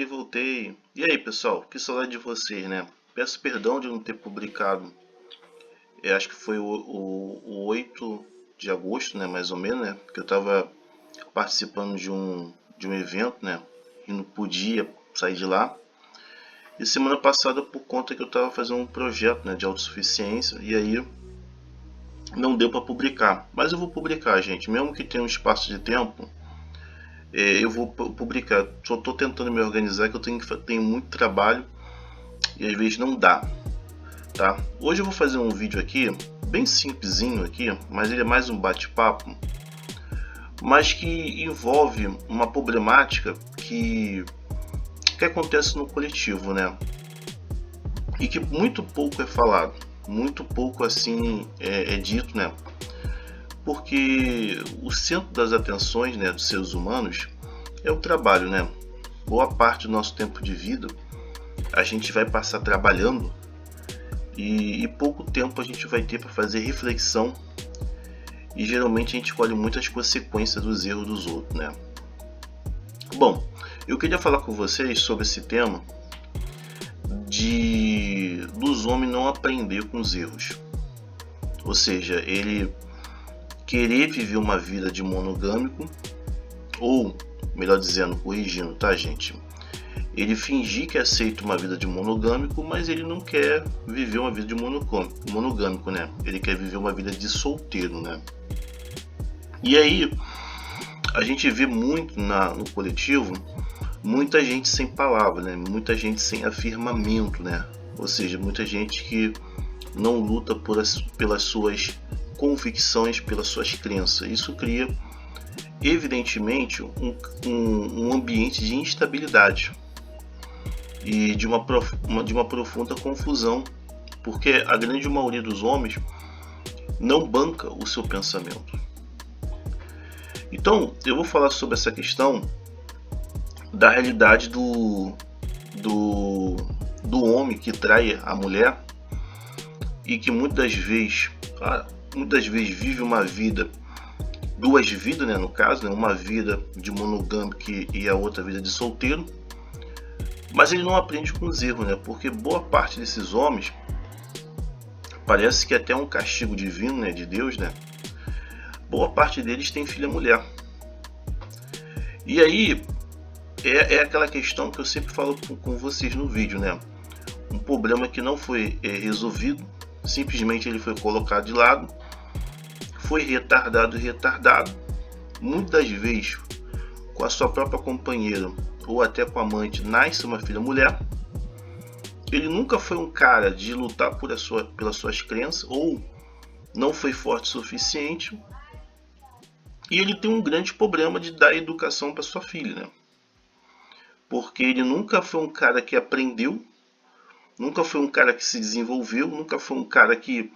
Voltei. E aí, pessoal, que saudade de vocês, né? Peço perdão de não ter publicado. Acho que foi o 8 de agosto, né, mais ou menos, né? Porque eu estava participando de um evento, né? E não podia sair de lá. E semana passada, por conta que eu estava fazendo um projeto, né, de autossuficiência, e aí não deu para publicar. Mas eu vou publicar, gente, mesmo que tenha um espaço de tempo. Eu vou publicar. Só estou tentando me organizar, que eu tenho muito trabalho e às vezes não dá, tá? Hoje eu vou fazer um vídeo aqui bem simplesinho aqui, mas ele é mais um bate-papo, mas que envolve uma problemática que acontece no coletivo, né? E que muito pouco é falado, muito pouco assim é dito, né? Porque o centro das atenções, né, dos seres humanos é o trabalho, né? Boa parte do nosso tempo de vida a gente vai passar trabalhando e pouco tempo a gente vai ter para fazer reflexão, e geralmente a gente colhe muitas consequências dos erros dos outros, né? Bom, eu queria falar com vocês sobre esse tema dos homens não aprender com os erros, ou seja, ele querer viver uma vida de monogâmico, ou melhor dizendo, corrigindo, tá, gente? Ele fingir que aceita uma vida de monogâmico, mas ele não quer viver uma vida de monogâmico, né? Ele quer viver uma vida de solteiro, né? E aí, a gente vê muito no coletivo, muita gente sem palavra, né? Muita gente sem afirmamento, né? Ou seja, muita gente que não luta pelas suas convicções, pelas suas crenças. Isso cria, evidentemente, um ambiente de instabilidade e de uma profunda confusão, porque a grande maioria dos homens não banca o seu pensamento. Então, eu vou falar sobre essa questão da realidade do homem que trai a mulher e que muitas vezes vive uma vida, duas vidas, né, no caso, né, uma vida de monogâmico e a outra vida de solteiro, mas ele não aprende com os erros, né, porque boa parte desses homens, parece que até um castigo divino, né, de Deus, né, boa parte deles tem filha mulher. E aí é aquela questão que eu sempre falo com vocês no vídeo, né? Um problema que não foi resolvido, simplesmente ele foi colocado de lado, foi retardado, muitas vezes com a sua própria companheira ou até com a amante nasce uma filha mulher. Ele nunca foi um cara de lutar pelas suas crenças, ou não foi forte o suficiente, e ele tem um grande problema de dar educação para sua filha, né? Porque ele nunca foi um cara que aprendeu, nunca foi um cara que se desenvolveu, nunca foi um cara que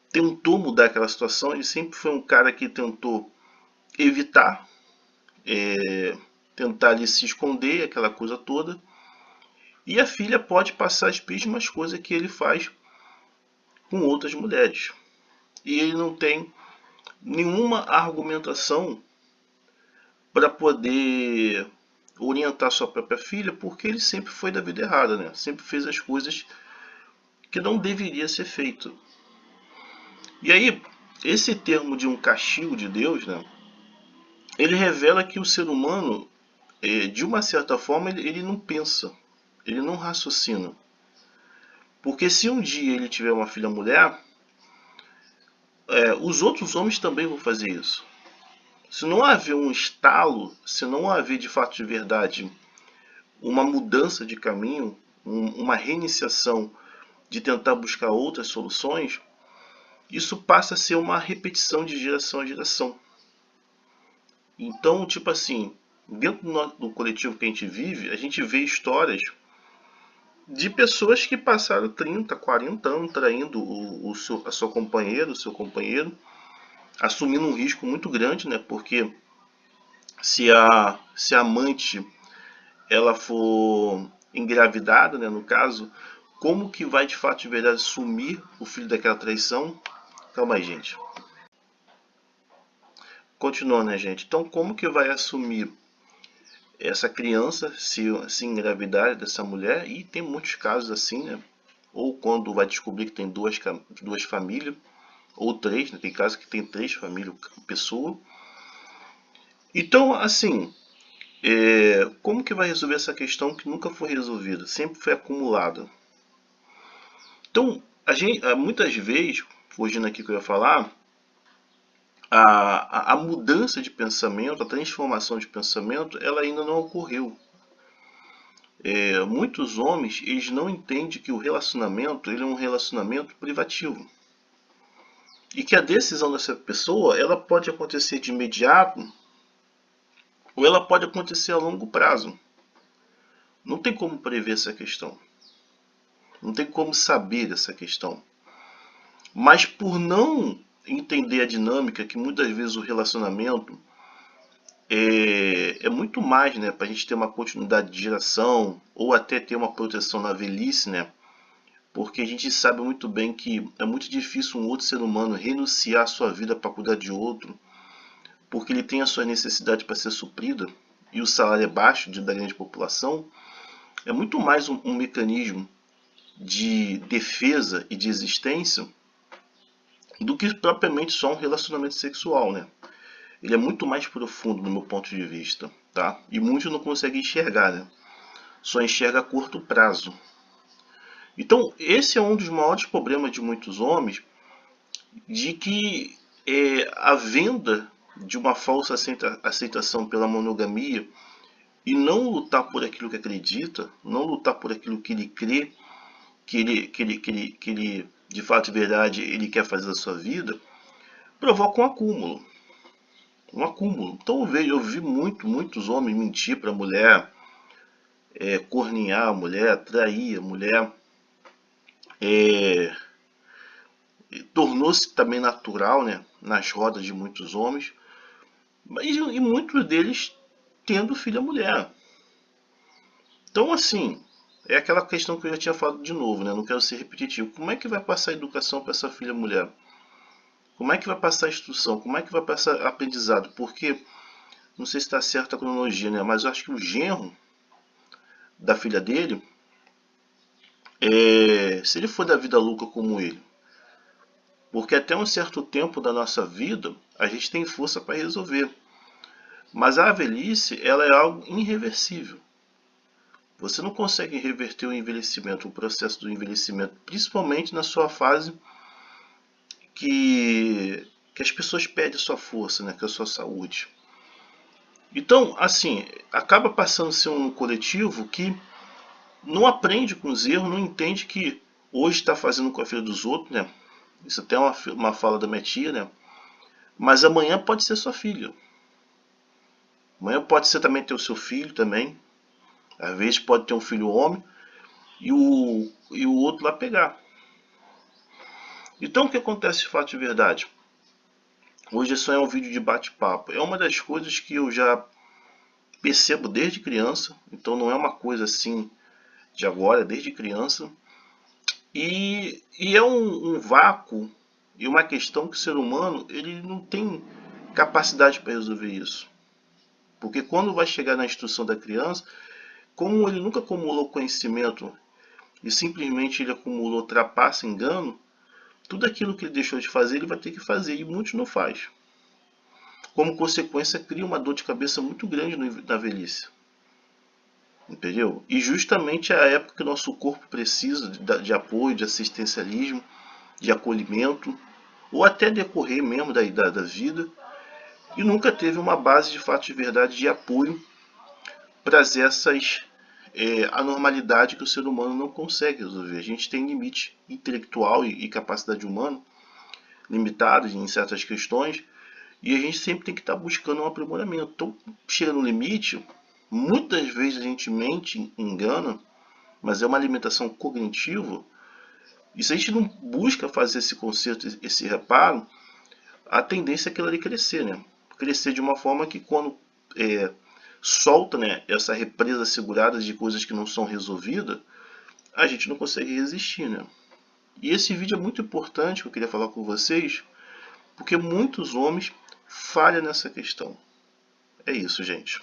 tentou mudar aquela situação. Ele sempre foi um cara que tentou evitar, tentar ali se esconder, aquela coisa toda. E a filha pode passar as mesmas coisas que ele faz com outras mulheres. E ele não tem nenhuma argumentação para poder orientar sua própria filha, porque ele sempre foi da vida errada, né? Sempre fez as coisas que não deveria ser feito. E aí, esse termo de um castigo de Deus, né? Ele revela que o ser humano, de uma certa forma, ele não pensa, ele não raciocina. Porque se um dia ele tiver uma filha mulher, os outros homens também vão fazer isso. Se não haver um estalo, se não haver de fato de verdade uma mudança de caminho, uma reiniciação de tentar buscar outras soluções, isso passa a ser uma repetição de geração a geração. Então, tipo assim, dentro do coletivo que a gente vive, a gente vê histórias de pessoas que passaram 30, 40 anos traindo a sua companheira, o seu companheiro, assumindo um risco muito grande, né? Porque se a amante ela for engravidada, né, no caso, como que vai de fato de verdade sumir o filho daquela traição? Calma aí, gente. Continuando, né, gente? Então, como que vai assumir essa criança se engravidar dessa mulher, e tem muitos casos assim, né? Ou quando vai descobrir que tem duas famílias, ou três, né? Tem casos que tem três famílias, pessoa. Então, assim, como que vai resolver essa questão que nunca foi resolvida, sempre foi acumulada? Então, muitas vezes, fugindo aqui que eu ia falar, a mudança de pensamento, a transformação de pensamento, ela ainda não ocorreu. Muitos homens, eles não entendem que o relacionamento, ele é um relacionamento privativo. E que a decisão dessa pessoa, ela pode acontecer de imediato, ou ela pode acontecer a longo prazo. Não tem como prever essa questão. Não tem como saber essa questão. Mas por não entender a dinâmica, que muitas vezes o relacionamento é muito mais, né, para a gente ter uma continuidade de geração, ou até ter uma proteção na velhice, né? Porque a gente sabe muito bem que é muito difícil um outro ser humano renunciar a sua vida para cuidar de outro, porque ele tem a sua necessidade para ser suprida, e o salário é baixo da grande população. É muito mais um mecanismo de defesa e de existência do que propriamente só um relacionamento sexual, né? Ele é muito mais profundo no meu ponto de vista, tá? E muitos não conseguem enxergar, né? Só enxerga a curto prazo. Então, esse é um dos maiores problemas de muitos homens, de que a venda de uma falsa aceitação pela monogamia, e não lutar por aquilo que acredita, não lutar por aquilo que ele crê, que ele de fato e verdade ele quer fazer da sua vida, provoca um acúmulo. Um acúmulo. Então eu vi muitos homens mentir para a mulher, cornear a mulher, trair a mulher. Tornou-se também natural, né, nas rodas de muitos homens, e muitos deles tendo filha mulher. Então, assim, é aquela questão que eu já tinha falado de novo, né? Não quero ser repetitivo. Como é que vai passar a educação para essa filha mulher? Como é que vai passar a instrução? Como é que vai passar aprendizado? Porque, não sei se está certa a cronologia, né? Mas eu acho que o genro da filha dele, se ele for da vida louca como ele, porque até um certo tempo da nossa vida, a gente tem força para resolver. Mas a velhice, ela é algo irreversível. Você não consegue reverter o envelhecimento, o processo do envelhecimento, principalmente na sua fase que as pessoas perdem sua força, né, que é a sua saúde. Então, assim, acaba passando a ser um coletivo que não aprende com os erros, não entende que hoje está fazendo com a filha dos outros, né? Isso até é uma fala da minha tia, né? Mas amanhã pode ser sua filha. Amanhã pode ser também ter o seu filho também. Às vezes pode ter um filho homem e o outro lá pegar. Então o que acontece de fato de verdade? Hoje só é um vídeo de bate-papo. É uma das coisas que eu já percebo desde criança. Então não é uma coisa assim de agora, desde criança. E é um vácuo e uma questão que o ser humano ele não tem capacidade para resolver isso. Porque quando vai chegar na instrução da criança, como ele nunca acumulou conhecimento e simplesmente ele acumulou trapaça, engano, tudo aquilo que ele deixou de fazer, ele vai ter que fazer, e muitos não faz. Como consequência, cria uma dor de cabeça muito grande na velhice. Entendeu? E justamente é a época que o nosso corpo precisa de apoio, de assistencialismo, de acolhimento, ou até decorrer mesmo da vida, e nunca teve uma base de fato de verdade de apoio para essas anormalidades que o ser humano não consegue resolver. A gente tem limite intelectual e capacidade humana limitados em certas questões, e a gente sempre tem que estar buscando um aprimoramento. Então, chega no limite, muitas vezes a gente mente, engana, mas é uma alimentação cognitiva, e se a gente não busca fazer esse conserto, esse reparo, a tendência é aquilo ali crescer, né? Crescer de uma forma que quando solta, né, essa represa segurada de coisas que não são resolvidas, a gente não consegue resistir, né? E esse vídeo é muito importante que eu queria falar com vocês, porque muitos homens falham nessa questão. É isso, gente.